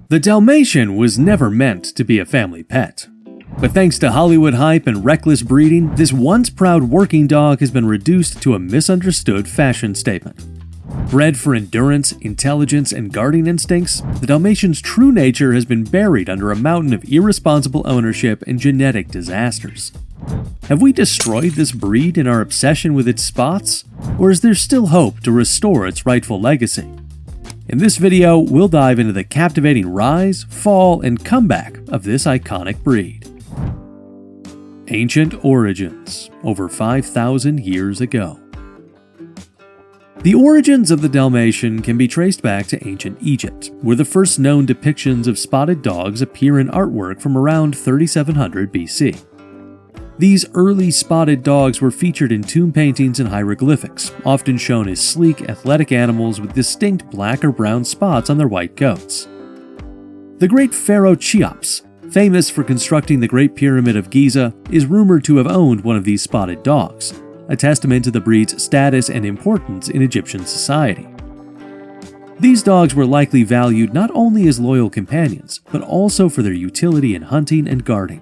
The Dalmatian was never meant to be a family pet. But thanks to Hollywood hype and reckless breeding, this once proud working dog has been reduced to a misunderstood fashion statement. Bred for endurance, intelligence, and guarding instincts, the Dalmatian's true nature has been buried under a mountain of irresponsible ownership and genetic disasters. Have we destroyed this breed in our obsession with its spots? Or is there still hope to restore its rightful legacy? In this video, we'll dive into the captivating rise, fall, and comeback of this iconic breed. Ancient origins, over 5,000 years ago. The origins of the Dalmatian can be traced back to ancient Egypt, where the first known depictions of spotted dogs appear in artwork from around 3700 BC. These early spotted dogs were featured in tomb paintings and hieroglyphics, often shown as sleek, athletic animals with distinct black or brown spots on their white coats. The great pharaoh Cheops, famous for constructing the Great Pyramid of Giza, is rumored to have owned one of these spotted dogs, a testament to the breed's status and importance in Egyptian society. These dogs were likely valued not only as loyal companions, but also for their utility in hunting and guarding.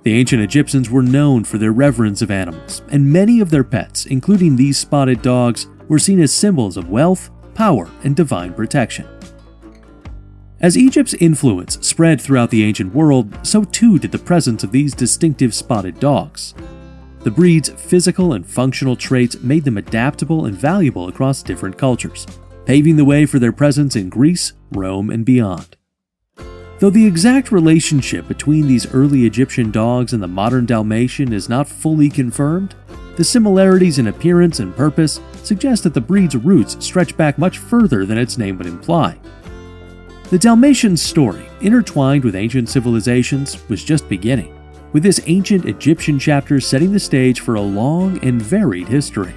The ancient Egyptians were known for their reverence of animals, and many of their pets, including these spotted dogs, were seen as symbols of wealth, power, and divine protection. As Egypt's influence spread throughout the ancient world, so too did the presence of these distinctive spotted dogs. The breed's physical and functional traits made them adaptable and valuable across different cultures, paving the way for their presence in Greece, Rome, and beyond. Though the exact relationship between these early Egyptian dogs and the modern Dalmatian is not fully confirmed, the similarities in appearance and purpose suggest that the breed's roots stretch back much further than its name would imply. The Dalmatian's story, intertwined with ancient civilizations, was just beginning, with this ancient Egyptian chapter setting the stage for a long and varied history.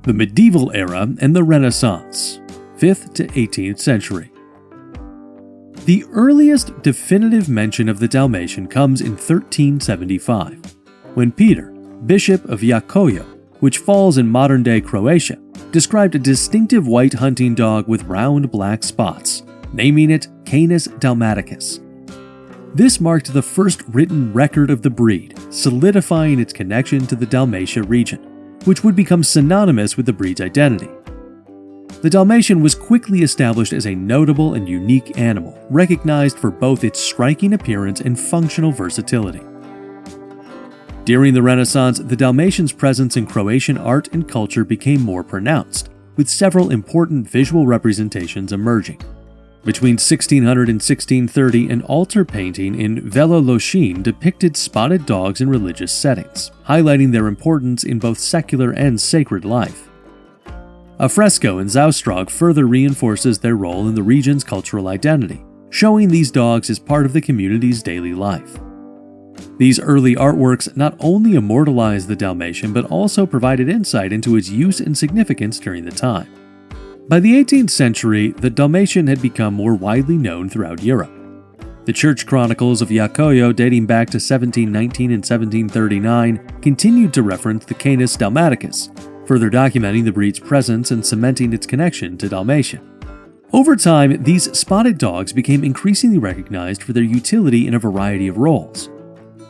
The medieval era and the Renaissance, 5th to 18th century. The earliest definitive mention of the Dalmatian comes in 1375, when Peter, Bishop of Jakoyo, which falls in modern-day Croatia, described a distinctive white hunting dog with round black spots, naming it Canis dalmaticus. This marked the first written record of the breed, solidifying its connection to the Dalmatia region, which would become synonymous with the breed's identity. The Dalmatian was quickly established as a notable and unique animal, recognized for both its striking appearance and functional versatility. During the Renaissance, the Dalmatian's presence in Croatian art and culture became more pronounced, with several important visual representations emerging. Between 1600 and 1630, an altar painting in Velološine depicted spotted dogs in religious settings, highlighting their importance in both secular and sacred life. A fresco in Zaostrog further reinforces their role in the region's cultural identity, showing these dogs as part of the community's daily life. These early artworks not only immortalized the Dalmatian but also provided insight into its use and significance during the time. By the 18th century, the Dalmatian had become more widely known throughout Europe. The church chronicles of Jakoyo, dating back to 1719 and 1739, continued to reference the Canis dalmaticus, further documenting the breed's presence and cementing its connection to Dalmatia. Over time, these spotted dogs became increasingly recognized for their utility in a variety of roles.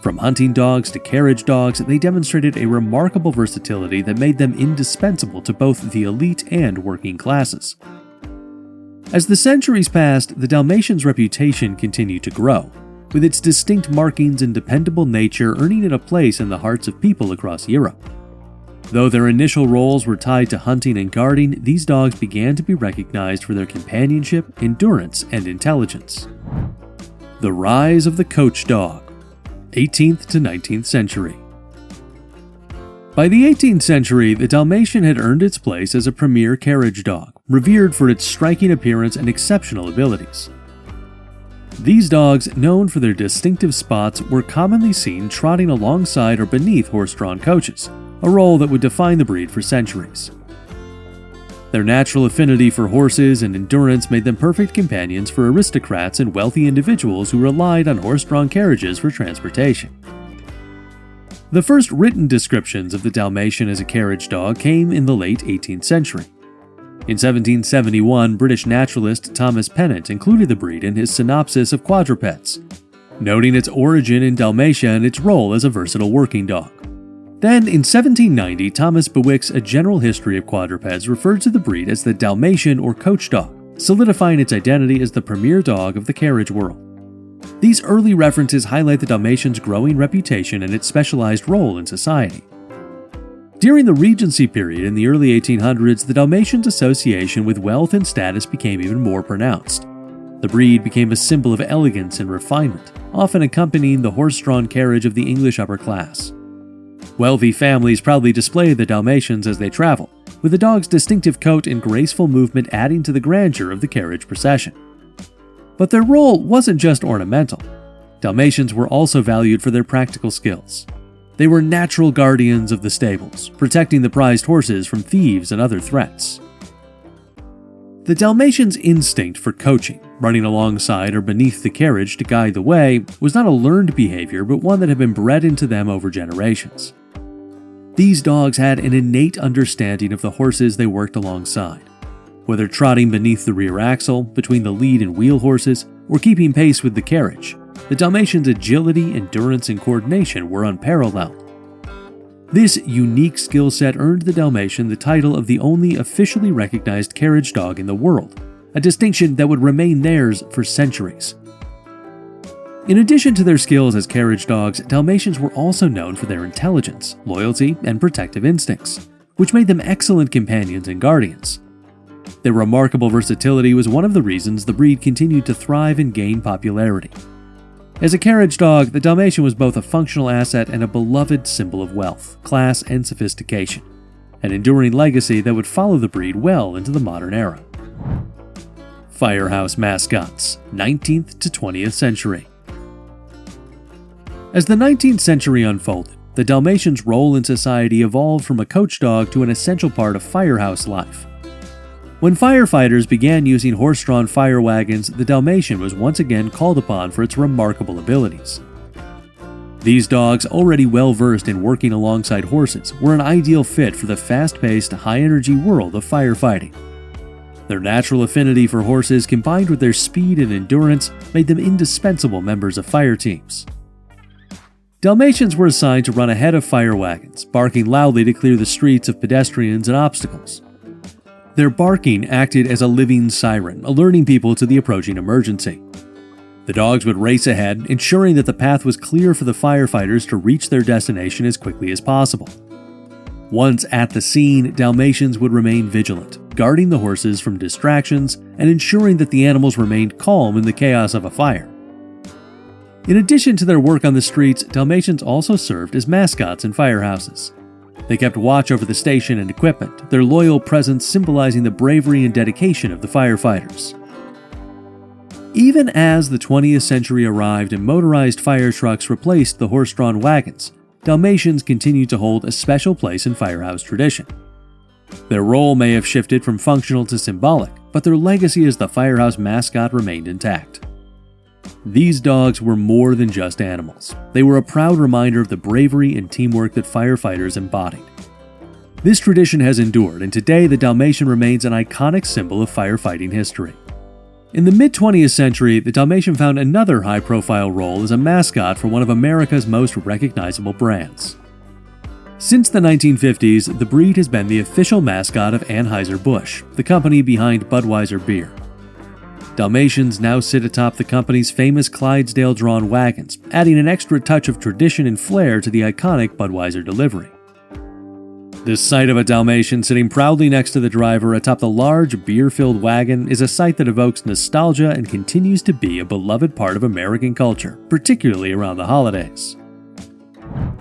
From hunting dogs to carriage dogs, they demonstrated a remarkable versatility that made them indispensable to both the elite and working classes. As the centuries passed, the Dalmatian's reputation continued to grow, with its distinct markings and dependable nature earning it a place in the hearts of people across Europe. Though their initial roles were tied to hunting and guarding, these dogs began to be recognized for their companionship, endurance, and intelligence. The rise of the coach dog, 18th to 19th century. By the 18th century, the Dalmatian had earned its place as a premier carriage dog, revered for its striking appearance and exceptional abilities. These dogs, known for their distinctive spots, were commonly seen trotting alongside or beneath horse-drawn coaches, a role that would define the breed for centuries. Their natural affinity for horses and endurance made them perfect companions for aristocrats and wealthy individuals who relied on horse-drawn carriages for transportation. The first written descriptions of the Dalmatian as a carriage dog came in the late 18th century. In 1771, British naturalist Thomas Pennant included the breed in his Synopsis of Quadrupeds, noting its origin in Dalmatia and its role as a versatile working dog. Then, in 1790, Thomas Bewick's A General History of Quadrupeds referred to the breed as the Dalmatian or coach dog, solidifying its identity as the premier dog of the carriage world. These early references highlight the Dalmatian's growing reputation and its specialized role in society. During the Regency period in the early 1800s, the Dalmatian's association with wealth and status became even more pronounced. The breed became a symbol of elegance and refinement, often accompanying the horse-drawn carriage of the English upper class. Wealthy families proudly displayed the Dalmatians as they traveled, with the dog's distinctive coat and graceful movement adding to the grandeur of the carriage procession. But their role wasn't just ornamental. Dalmatians were also valued for their practical skills. They were natural guardians of the stables, protecting the prized horses from thieves and other threats. The Dalmatian's instinct for coaching, running alongside or beneath the carriage to guide the way, was not a learned behavior but one that had been bred into them over generations. These dogs had an innate understanding of the horses they worked alongside. Whether trotting beneath the rear axle, between the lead and wheel horses, or keeping pace with the carriage, the Dalmatian's agility, endurance, and coordination were unparalleled. This unique skill set earned the Dalmatian the title of the only officially recognized carriage dog in the world, a distinction that would remain theirs for centuries. In addition to their skills as carriage dogs, Dalmatians were also known for their intelligence, loyalty, and protective instincts, which made them excellent companions and guardians. Their remarkable versatility was one of the reasons the breed continued to thrive and gain popularity. As a carriage dog, the Dalmatian was both a functional asset and a beloved symbol of wealth, class, and sophistication, an enduring legacy that would follow the breed well into the modern era. Firehouse Mascots, 19th to 20th century. As the 19th century unfolded, the Dalmatian's role in society evolved from a coach dog to an essential part of firehouse life. When firefighters began using horse-drawn fire wagons, the Dalmatian was once again called upon for its remarkable abilities. These dogs, already well-versed in working alongside horses, were an ideal fit for the fast-paced, high-energy world of firefighting. Their natural affinity for horses combined with their speed and endurance made them indispensable members of fire teams. Dalmatians were assigned to run ahead of fire wagons, barking loudly to clear the streets of pedestrians and obstacles. Their barking acted as a living siren, alerting people to the approaching emergency. The dogs would race ahead, ensuring that the path was clear for the firefighters to reach their destination as quickly as possible. Once at the scene, Dalmatians would remain vigilant, guarding the horses from distractions and ensuring that the animals remained calm in the chaos of a fire. In addition to their work on the streets, Dalmatians also served as mascots in firehouses. They kept watch over the station and equipment, their loyal presence symbolizing the bravery and dedication of the firefighters. Even as the 20th century arrived and motorized fire trucks replaced the horse-drawn wagons, Dalmatians continued to hold a special place in firehouse tradition. Their role may have shifted from functional to symbolic, but their legacy as the firehouse mascot remained intact. These dogs were more than just animals. They were a proud reminder of the bravery and teamwork that firefighters embodied. This tradition has endured, and today the Dalmatian remains an iconic symbol of firefighting history. In the mid-20th century, the Dalmatian found another high-profile role as a mascot for one of America's most recognizable brands. Since the 1950s, the breed has been the official mascot of Anheuser-Busch, the company behind Budweiser beer. Dalmatians now sit atop the company's famous Clydesdale-drawn wagons, adding an extra touch of tradition and flair to the iconic Budweiser delivery. The sight of a Dalmatian sitting proudly next to the driver atop the large, beer-filled wagon is a sight that evokes nostalgia and continues to be a beloved part of American culture, particularly around the holidays.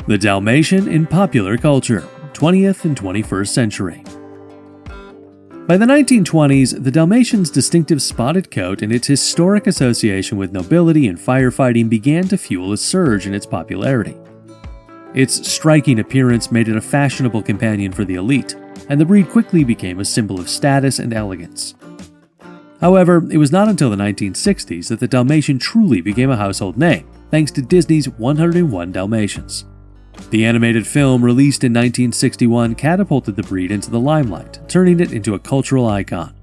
The Dalmatian in popular culture, 20th and 21st century. By the 1920s, the Dalmatian's distinctive spotted coat and its historic association with nobility and firefighting began to fuel a surge in its popularity. Its striking appearance made it a fashionable companion for the elite, and the breed quickly became a symbol of status and elegance. However, it was not until the 1960s that the Dalmatian truly became a household name, thanks to Disney's 101 Dalmatians. The animated film, released in 1961, catapulted the breed into the limelight, turning it into a cultural icon.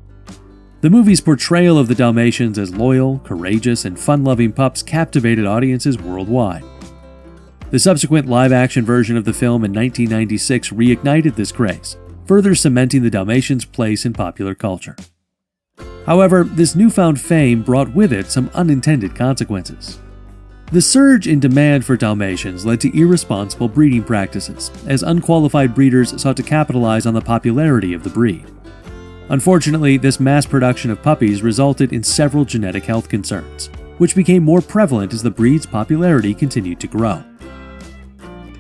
The movie's portrayal of the Dalmatians as loyal, courageous, and fun-loving pups captivated audiences worldwide. The subsequent live-action version of the film in 1996 reignited this craze, further cementing the Dalmatians' place in popular culture. However, this newfound fame brought with it some unintended consequences. The surge in demand for Dalmatians led to irresponsible breeding practices, as unqualified breeders sought to capitalize on the popularity of the breed. Unfortunately, this mass production of puppies resulted in several genetic health concerns, which became more prevalent as the breed's popularity continued to grow.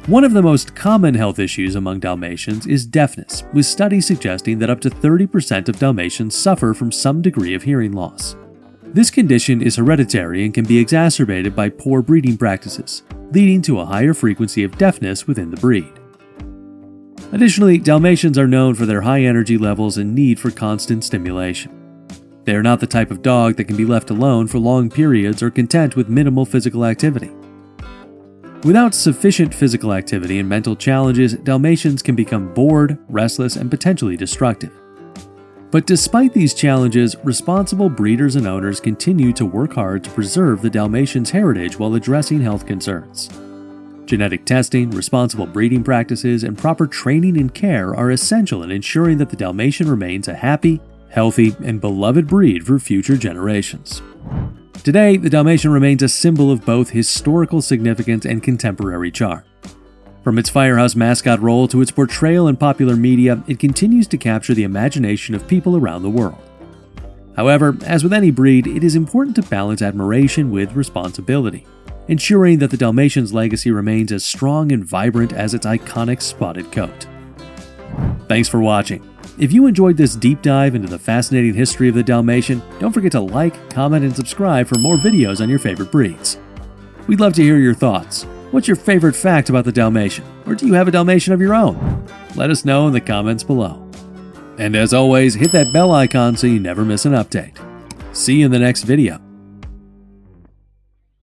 One of the most common health issues among Dalmatians is deafness, with studies suggesting that up to 30% of Dalmatians suffer from some degree of hearing loss. This condition is hereditary and can be exacerbated by poor breeding practices, leading to a higher frequency of deafness within the breed. Additionally, Dalmatians are known for their high energy levels and need for constant stimulation. They are not the type of dog that can be left alone for long periods or content with minimal physical activity. Without sufficient physical activity and mental challenges, Dalmatians can become bored, restless, and potentially destructive. But despite these challenges, responsible breeders and owners continue to work hard to preserve the Dalmatians' heritage while addressing health concerns. Genetic testing, responsible breeding practices, and proper training and care are essential in ensuring that the Dalmatian remains a happy, healthy, and beloved breed for future generations. Today, the Dalmatian remains a symbol of both historical significance and contemporary charm. From its Firehouse mascot role to its portrayal in popular media, it continues to capture the imagination of people around the world. However, as with any breed, it is important to balance admiration with responsibility, ensuring that the Dalmatian's legacy remains as strong and vibrant as its iconic spotted coat. Thanks for watching. If you enjoyed this deep dive into the fascinating history of the Dalmatian, don't forget to like, comment, and subscribe for more videos on your favorite breeds. We'd love to hear your thoughts. What's your favorite fact about the Dalmatian? Or do you have a Dalmatian of your own? Let us know in the comments below. And as always, hit that bell icon so you never miss an update. See you in the next video.